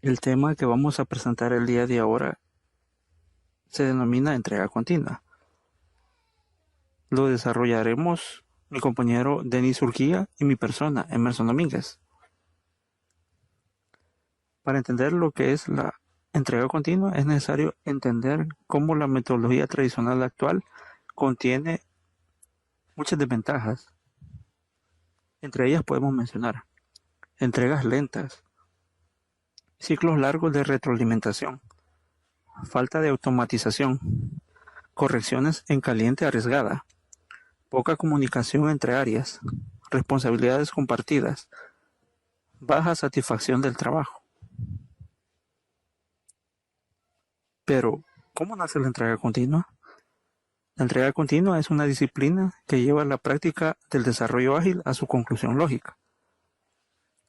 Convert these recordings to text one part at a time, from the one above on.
El tema que vamos a presentar el día de ahora se denomina entrega continua. Lo desarrollaremos mi compañero Denis Urquía y mi persona, Emerson Domínguez. Para entender lo que es la entrega continua es necesario entender cómo la metodología tradicional actual contiene muchas desventajas. Entre ellas podemos mencionar entregas lentas, ciclos largos de retroalimentación, falta de automatización, correcciones en caliente arriesgada, poca comunicación entre áreas, responsabilidades compartidas, baja satisfacción del trabajo. Pero, ¿cómo nace la entrega continua? La entrega continua es una disciplina que lleva la práctica del desarrollo ágil a su conclusión lógica.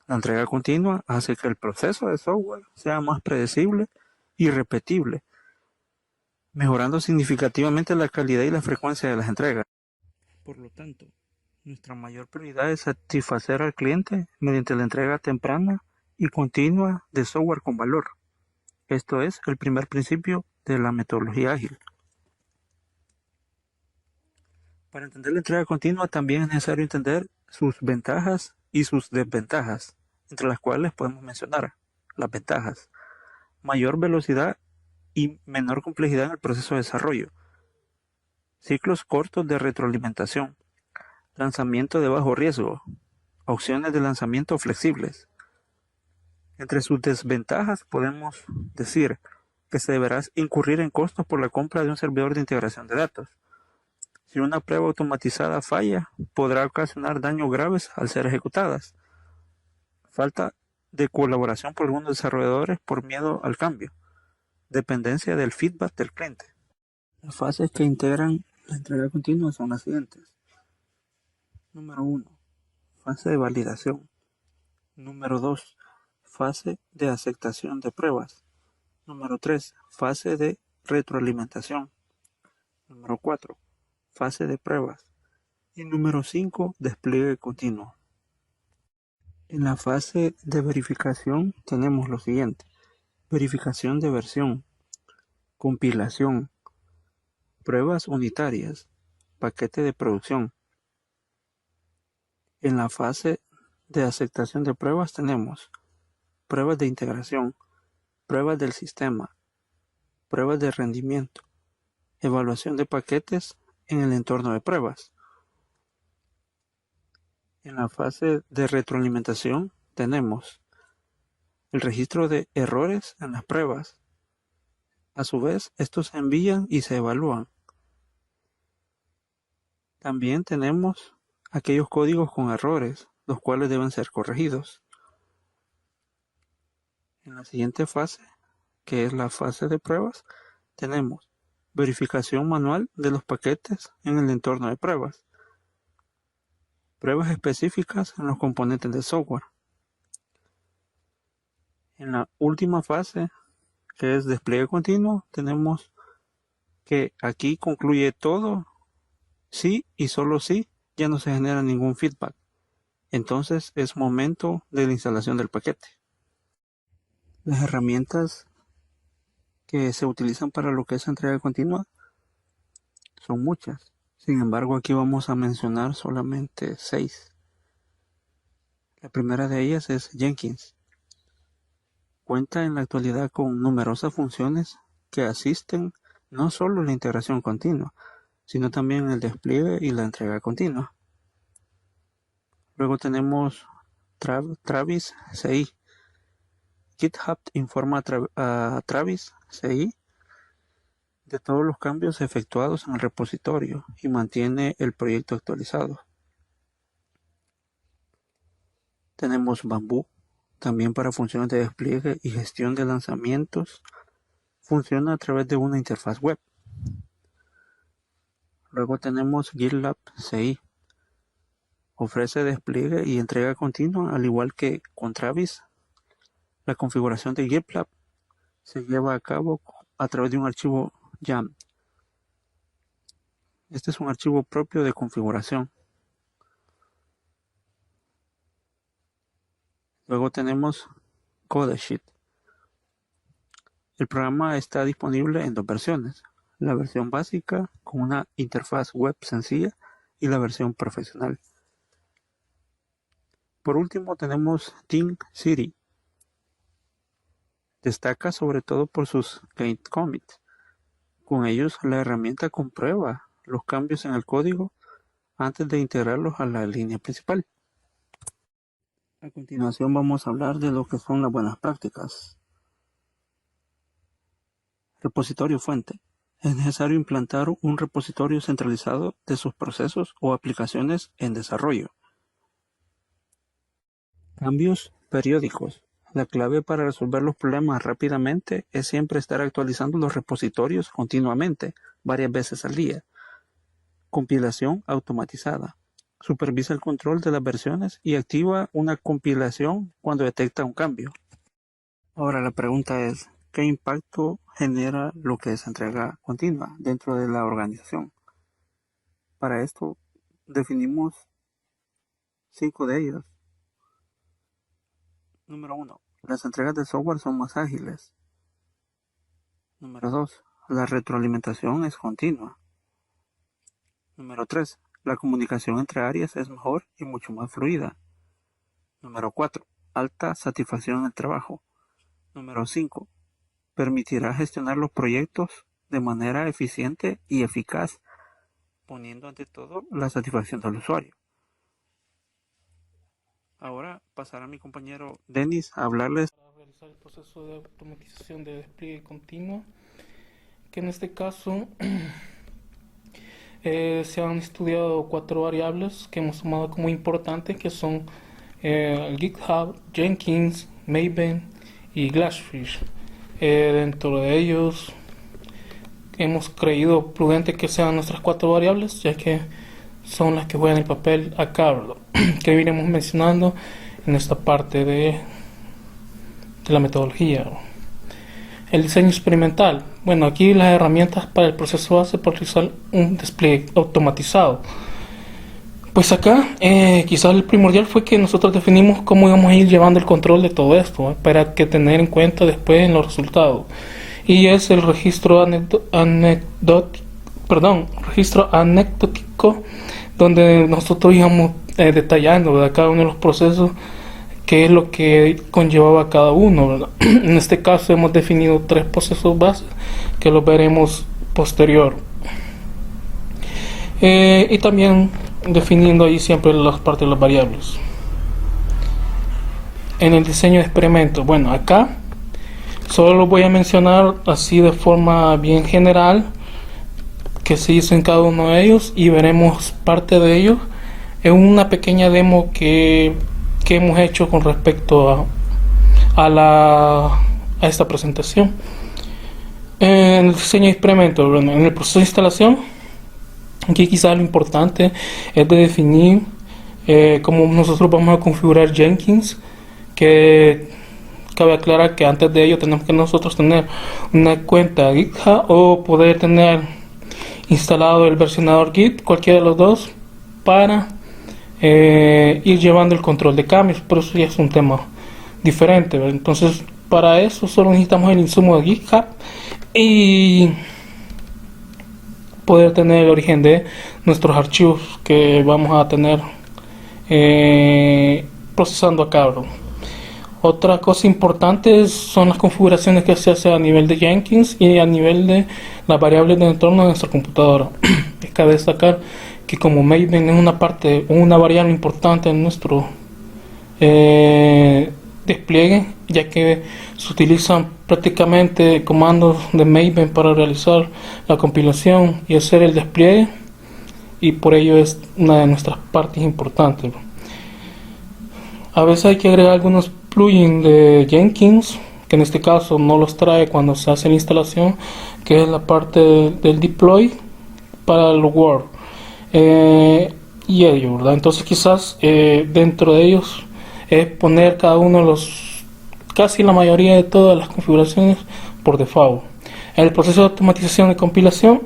La entrega continua hace que el proceso de software sea más predecible y repetible, mejorando significativamente la calidad y la frecuencia de las entregas. Por lo tanto, nuestra mayor prioridad es satisfacer al cliente mediante la entrega temprana y continua de software con valor. Esto es el primer principio de la metodología ágil. Para entender la entrega continua también es necesario entender sus ventajas y sus desventajas, entre las cuales podemos mencionar las ventajas: mayor velocidad y menor complejidad en el proceso de desarrollo, ciclos cortos de retroalimentación, lanzamiento de bajo riesgo, opciones de lanzamiento flexibles. Entre sus desventajas podemos decir que se deberá incurrir en costos por la compra de un servidor de integración de datos. Si una prueba automatizada falla, podrá ocasionar daños graves al ser ejecutadas. Falta de colaboración por algunos desarrolladores por miedo al cambio. Dependencia del feedback del cliente. Las fases que integran la entrega continua son las siguientes. Número 1. Fase de validación. Número 2. Fase de aceptación de pruebas. Número 3. Fase de retroalimentación. Número 4. Fase de pruebas. Y número 5. Despliegue continuo. En la fase de verificación tenemos lo siguiente: verificación de versión, compilación, pruebas unitarias, paquete de producción. En la fase de aceptación de pruebas tenemos pruebas de integración, pruebas del sistema, pruebas de rendimiento, evaluación de paquetes en el entorno de pruebas. En la fase de retroalimentación tenemos el registro de errores en las pruebas. A su vez, estos se envían y se evalúan. También tenemos aquellos códigos con errores, los cuales deben ser corregidos. En la siguiente fase, que es la fase de pruebas, tenemos verificación manual de los paquetes en el entorno de pruebas, pruebas específicas en los componentes del software. En la última fase, que es despliegue continuo, tenemos que aquí concluye todo, sí y solo sí, ya no se genera ningún feedback. Entonces es momento de la instalación del paquete. Las herramientas que se utilizan para lo que es entrega continua son muchas. Sin embargo, aquí vamos a mencionar solamente 6. La primera de ellas es Jenkins. Cuenta en la actualidad con numerosas funciones que asisten no solo la integración continua, sino también el despliegue y la entrega continua. Luego tenemos Travis CI. GitHub informa a Travis CI de todos los cambios efectuados en el repositorio y mantiene el proyecto actualizado. Tenemos Bamboo, también para funciones de despliegue y gestión de lanzamientos. Funciona a través de una interfaz web. Luego tenemos GitLab CI. Ofrece despliegue y entrega continua, al igual que con Travis. La configuración de GitLab se lleva a cabo a través de un archivo YAML. Este es un archivo propio de configuración. Luego tenemos Codesheet. El programa está disponible en dos versiones, la versión básica con una interfaz web sencilla y la versión profesional. Por último tenemos TeamCity. Destaca sobre todo por sus Git commits. Con ellos la herramienta comprueba los cambios en el código antes de integrarlos a la línea principal. A continuación vamos a hablar de lo que son las buenas prácticas. Repositorio fuente. Es necesario implantar un repositorio centralizado de sus procesos o aplicaciones en desarrollo. Cambios periódicos. La clave para resolver los problemas rápidamente es siempre estar actualizando los repositorios continuamente, varias veces al día. Compilación automatizada. Supervisa el control de las versiones y activa una compilación cuando detecta un cambio. Ahora la pregunta es, ¿qué impacto genera lo que es entrega continua dentro de la organización? Para esto definimos 5 de ellos. Número 1. Las entregas de software son más ágiles. Número 2. La retroalimentación es continua. Número 3. La comunicación entre áreas es mejor y mucho más fluida. Número 4. Alta satisfacción en el trabajo. Número 5. Permitirá gestionar los proyectos de manera eficiente y eficaz, poniendo ante todo la satisfacción del usuario. Ahora pasará a mi compañero Denis a hablarles para realizar el proceso de automatización de despliegue continuo, que en este caso se han estudiado 4 variables que hemos tomado como importantes, que son GitHub, Jenkins, Maven y Glassfish. Dentro de ellos hemos creído prudente que sean nuestras 4 variables, ya que son las que juegan el papel acá, ¿verdad? Que iremos mencionando en esta parte de la metodología. El diseño experimental. Bueno, aquí las herramientas para el proceso base para realizar un despliegue automatizado. Pues acá quizás el primordial fue que nosotros definimos cómo íbamos a ir llevando el control de todo esto, para que tener en cuenta después en los resultados. Y es el registro anecdótico, donde nosotros íbamos detallando, ¿verdad?, cada uno de los procesos, qué es lo que conllevaba cada uno, ¿verdad? En este caso hemos definido 3 procesos bases que los veremos posterior. Y también definiendo ahí siempre las partes de las variables. En el diseño de experimentos, bueno, acá solo lo voy a mencionar así de forma bien general que se hizo en cada uno de ellos, y veremos parte de ellos en una pequeña demo que hemos hecho con respecto a esta presentación. En el diseño de experimentos, bueno, en el proceso de instalación, aquí quizás lo importante es de definir cómo nosotros vamos a configurar Jenkins, que cabe aclarar que antes de ello tenemos que nosotros tener una cuenta GitHub o poder tener instalado el versionador Git, cualquiera de los dos, para ir llevando el control de cambios, pero eso ya es un tema diferente, ¿verdad? Entonces para eso solo necesitamos el insumo de GitHub y poder tener el origen de nuestros archivos que vamos a tener procesando acá, ¿verdad? Otra cosa importante son las configuraciones que se hace a nivel de Jenkins y a nivel de las variables de entorno de nuestra computadora. Cabe destacar que como Maven es una variable importante en nuestro despliegue, ya que se utilizan prácticamente comandos de Maven para realizar la compilación y hacer el despliegue, y por ello es una de nuestras partes importantes. A veces hay que agregar algunos plugins de Jenkins, que en este caso no los trae cuando se hace la instalación, que es la parte del deploy para el Word y ello, ¿verdad? Entonces quizás dentro de ellos es poner cada uno de los, casi la mayoría de todas las configuraciones por default. En el proceso de automatización de compilación,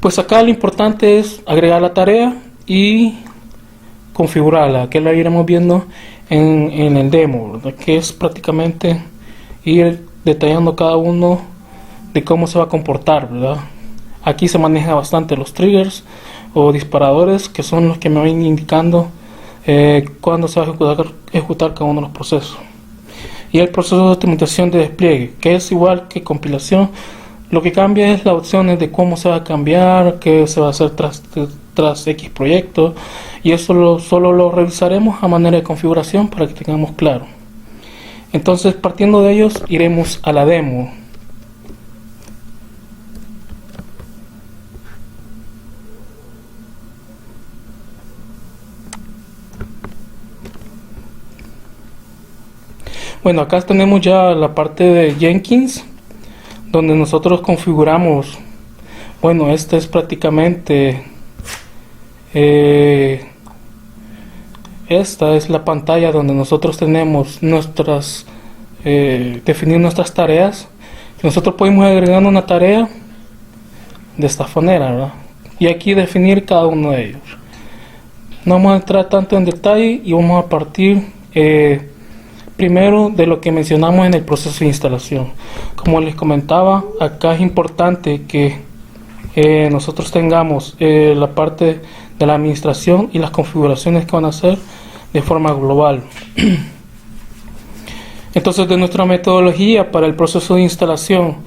pues acá lo importante es agregar la tarea y configurarla, que la iremos viendo en el demo, ¿verdad? Que es prácticamente ir detallando cada uno de cómo se va a comportar, ¿verdad? Aquí se maneja bastante los triggers o disparadores, que son los que me van indicando cuándo se va a ejecutar cada uno de los procesos. Y el proceso de optimización de despliegue, que es igual que compilación. Lo que cambia es las opciones de cómo se va a cambiar, qué se va a hacer tras X proyecto, y eso solo lo revisaremos a manera de configuración para que tengamos claro. Entonces, partiendo de ellos, iremos a la demo. Bueno, acá tenemos ya la parte de Jenkins, donde nosotros configuramos. Bueno, esta es prácticamente esta es la pantalla donde nosotros tenemos definir nuestras tareas. Nosotros podemos agregar una tarea de esta manera, ¿verdad? Y aquí definir cada uno de ellos. No vamos a entrar tanto en detalle y vamos a partir primero de lo que mencionamos en el proceso de instalación. Como les comentaba, acá es importante que nosotros tengamos la parte de la administración y las configuraciones que van a hacer de forma global. Entonces, de nuestra metodología para el proceso de instalación,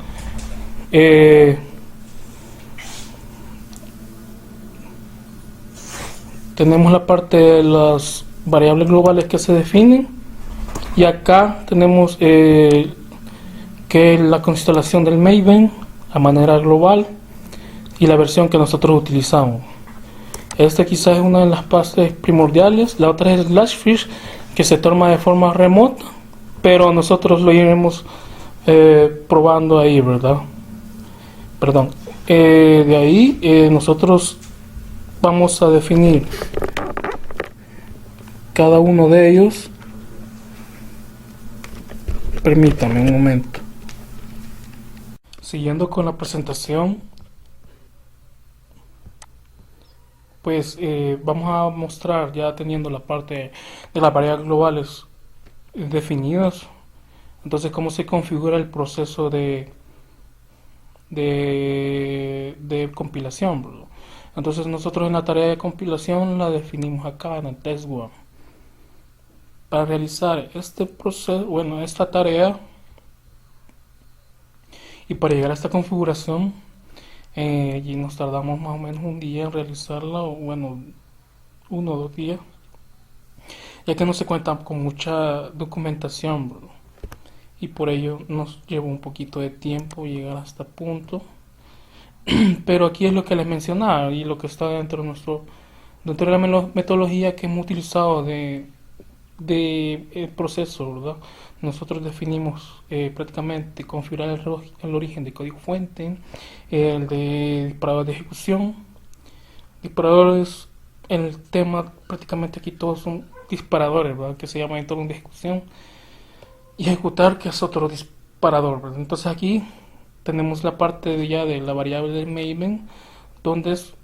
tenemos la parte de las variables globales que se definen, y acá tenemos que es la instalación del Maven a manera global y la versión que nosotros utilizamos. Esta quizás es una de las partes primordiales. La otra es el Glassfish, que se toma de forma remota, pero nosotros lo iremos probando ahí, ¿verdad? Perdón. De ahí nosotros vamos a definir cada uno de ellos. Permítame un momento. Siguiendo con la presentación, pues vamos a mostrar, ya teniendo la parte de las variables globales definidas, entonces cómo se configura el proceso de compilación, ¿verdad? Entonces nosotros en la tarea de compilación la definimos acá en el test one. Para realizar este proceso, bueno, esta tarea, y para llegar a esta configuración, allí nos tardamos más o menos un día en realizarla, o bueno, 1 o 2 días, ya que no se cuenta con mucha documentación, bro, y por ello nos llevó un poquito de tiempo llegar hasta este punto. Pero aquí es lo que les mencionaba y lo que está dentro de la metodología que hemos utilizado de proceso, ¿verdad? Nosotros definimos prácticamente configurar el origen de código fuente, el de disparadores de ejecución. Disparadores, en el tema prácticamente aquí todos son disparadores, ¿verdad? Que se llama entorno de ejecución, y ejecutar, que es otro disparador, ¿verdad? Entonces aquí tenemos la parte ya de la variable del Maven, donde es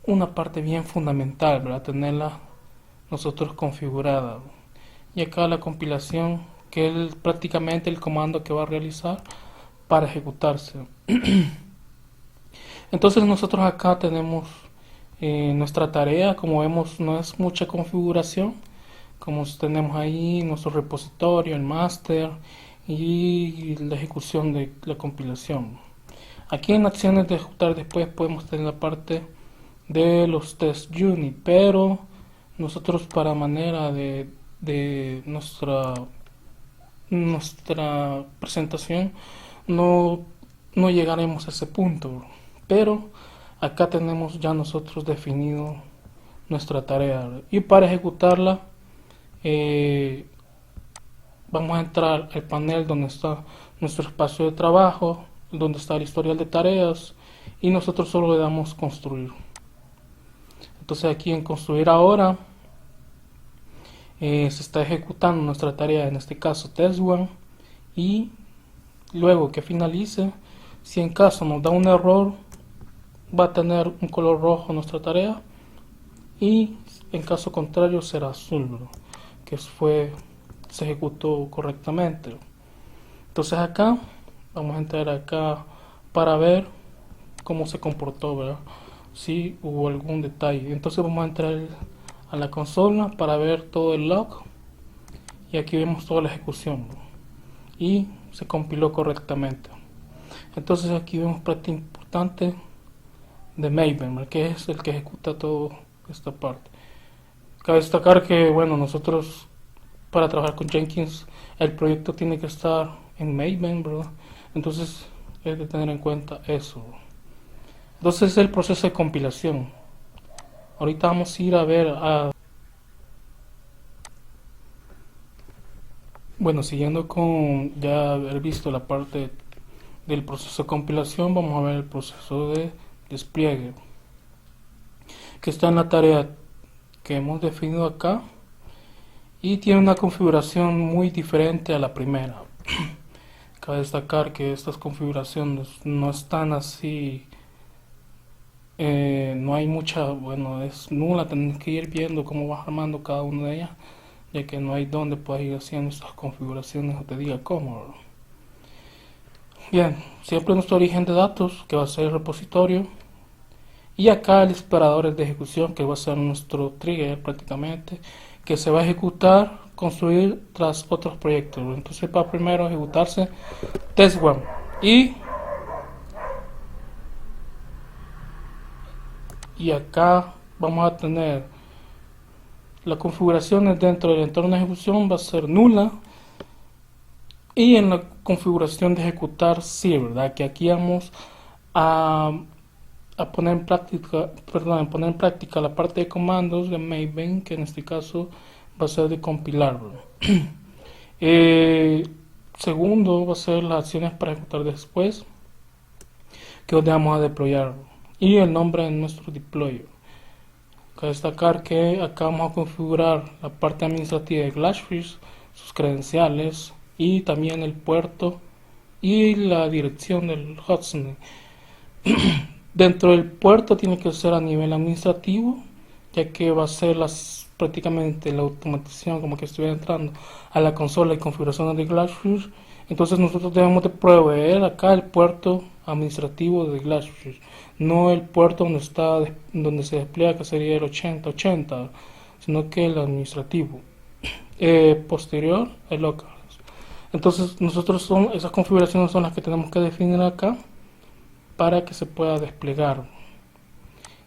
una parte bien fundamental, ¿verdad? Tenerla nosotros configurada. Y acá la compilación, que es prácticamente el comando que va a realizar para ejecutarse. Entonces nosotros acá tenemos nuestra tarea. Como vemos, no es mucha configuración, como tenemos ahí nuestro repositorio, el master y la ejecución de la compilación. Aquí en acciones de ejecutar después podemos tener la parte de los test unit, pero nosotros para manera de nuestra presentación no llegaremos a ese punto, pero acá tenemos ya nosotros definido nuestra tarea, y para ejecutarla vamos a entrar al panel donde está nuestro espacio de trabajo, donde está el historial de tareas, y nosotros solo le damos construir. Entonces aquí en construir ahora se está ejecutando nuestra tarea, en este caso test one, y luego que finalice, si en caso nos da un error, va a tener un color rojo nuestra tarea, y en caso contrario será azul, ¿no? Que se ejecutó correctamente. Entonces acá Vamos a entrar acá para ver cómo se comportó, ¿verdad? Si hubo algún detalle. Entonces vamos a entrar a la consola para ver todo el log. Y aquí vemos toda la ejecución, ¿no? Y se compiló correctamente. Entonces aquí vemos parte importante de Maven, ¿verdad? Que es el que ejecuta toda esta parte. Cabe destacar que, bueno, nosotros para trabajar con Jenkins el proyecto tiene que estar en Maven, ¿verdad? Entonces es de tener en cuenta eso. Entonces es el proceso de compilación. Ahorita vamos a ir a ver bueno, siguiendo con ya haber visto la parte del proceso de compilación, vamos a ver el proceso de despliegue, que está en la tarea que hemos definido acá y tiene una configuración muy diferente a la primera. Cabe destacar que estas configuraciones no están así, no hay mucha, bueno, es nula, tenés que ir viendo cómo vas armando cada una de ellas, ya que no hay donde puedas ir haciendo estas configuraciones o te diga cómo. Bien, siempre nuestro origen de datos, que va a ser el repositorio, y acá el disparador de ejecución, que va a ser nuestro trigger prácticamente, que se va a ejecutar, construir tras otros proyectos. Entonces va primero a ejecutarse test1 y acá vamos a tener las configuraciones dentro del entorno de ejecución va a ser nula, y en la configuración de ejecutar sí, ¿verdad? Que aquí vamos a poner en práctica la parte de comandos de Maven, que en este caso va a ser de compilar. Segundo va a ser las acciones para ejecutar después, que donde vamos a deployar, y el nombre de nuestro deployer. Cabe destacar que acá vamos a configurar la parte administrativa de Glassfish, sus credenciales y también el puerto y la dirección del hotspot. Dentro del puerto tiene que ser a nivel administrativo, ya que va a ser prácticamente la automatización, como que estuviera entrando a la consola y configuración de Glassfish. Entonces nosotros debemos de proveer acá el puerto administrativo de Glassfish, no el puerto donde se despliega, que sería el 8080, sino que el administrativo. Posterior, el local. Entonces esas configuraciones son las que tenemos que definir acá para que se pueda desplegar.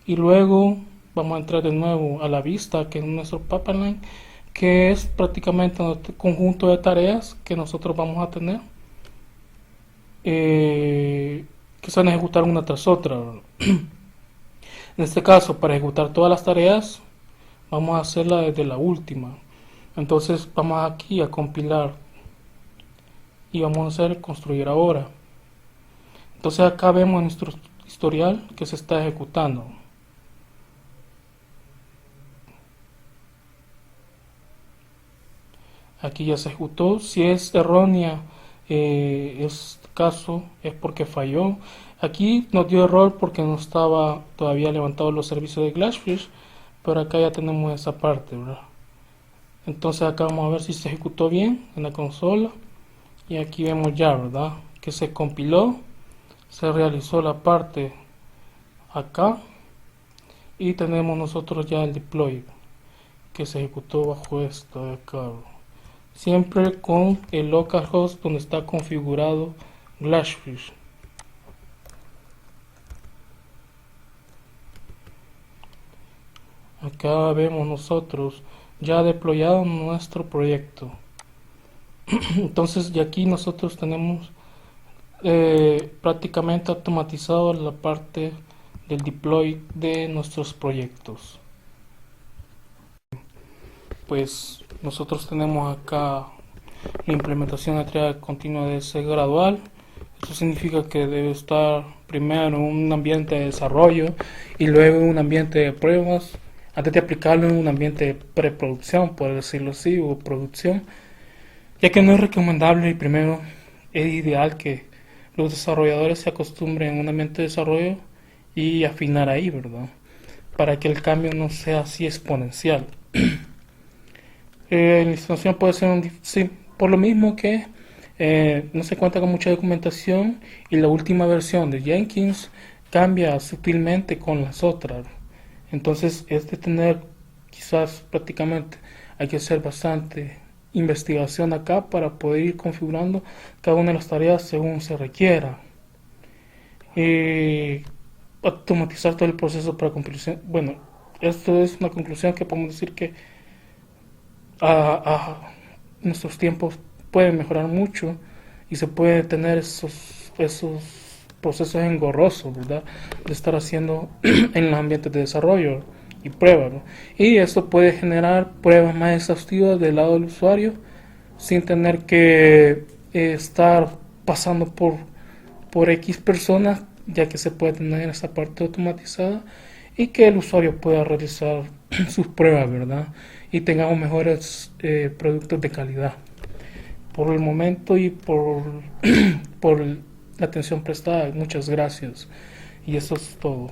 Y luego vamos a entrar de nuevo a la vista, que es nuestro pipeline, que es prácticamente nuestro conjunto de tareas que nosotros vamos a tener, que se van a ejecutar una tras otra. En este caso, para ejecutar todas las tareas, vamos a hacerla desde la última. Entonces vamos aquí a compilar y vamos a hacer construir ahora. Entonces acá vemos nuestro historial que se está ejecutando. Aquí ya se ejecutó. Si es errónea este caso, es porque falló. Aquí nos dio error porque no estaba todavía levantado los servicios de Glassfish, pero acá ya tenemos esa parte, ¿verdad? Entonces acá vamos a ver si se ejecutó bien en la consola, y aquí vemos ya, ¿verdad?, que se compiló, se realizó la parte acá, y tenemos nosotros ya el deploy que se ejecutó bajo esto de acá, siempre con el localhost donde está configurado Glassfish. Acá vemos nosotros ya deployado nuestro proyecto. Entonces ya aquí nosotros tenemos prácticamente automatizado la parte del deploy de nuestros proyectos. Pues nosotros tenemos acá la implementación de entrega continua debe ser gradual. Eso significa que debe estar primero en un ambiente de desarrollo y luego en un ambiente de pruebas, antes de aplicarlo en un ambiente de preproducción, por decirlo así, o producción, ya que no es recomendable y primero es ideal que los desarrolladores se acostumbren en un ambiente de desarrollo y afinar ahí, ¿verdad?, para que el cambio no sea así exponencial. La instalación puede ser sí, por lo mismo que No se cuenta con mucha documentación y la última versión de Jenkins cambia sutilmente con las otras. Entonces es de tener quizás prácticamente hay que hacer bastante investigación acá para poder ir configurando cada una de las tareas según se requiera. Automatizar todo el proceso para compilación. Bueno, esto es una conclusión que podemos decir que a nuestros tiempos pueden mejorar mucho y se puede tener esos procesos engorrosos, ¿verdad? De estar haciendo en los ambientes de desarrollo y prueba, ¿no? Y esto puede generar pruebas más exhaustivas del lado del usuario sin tener que estar pasando por X personas, ya que se puede tener esa parte automatizada y que el usuario pueda realizar sus pruebas, ¿verdad? Y tengamos mejores productos de calidad. Por el momento y por la atención prestada, muchas gracias. Y eso es todo.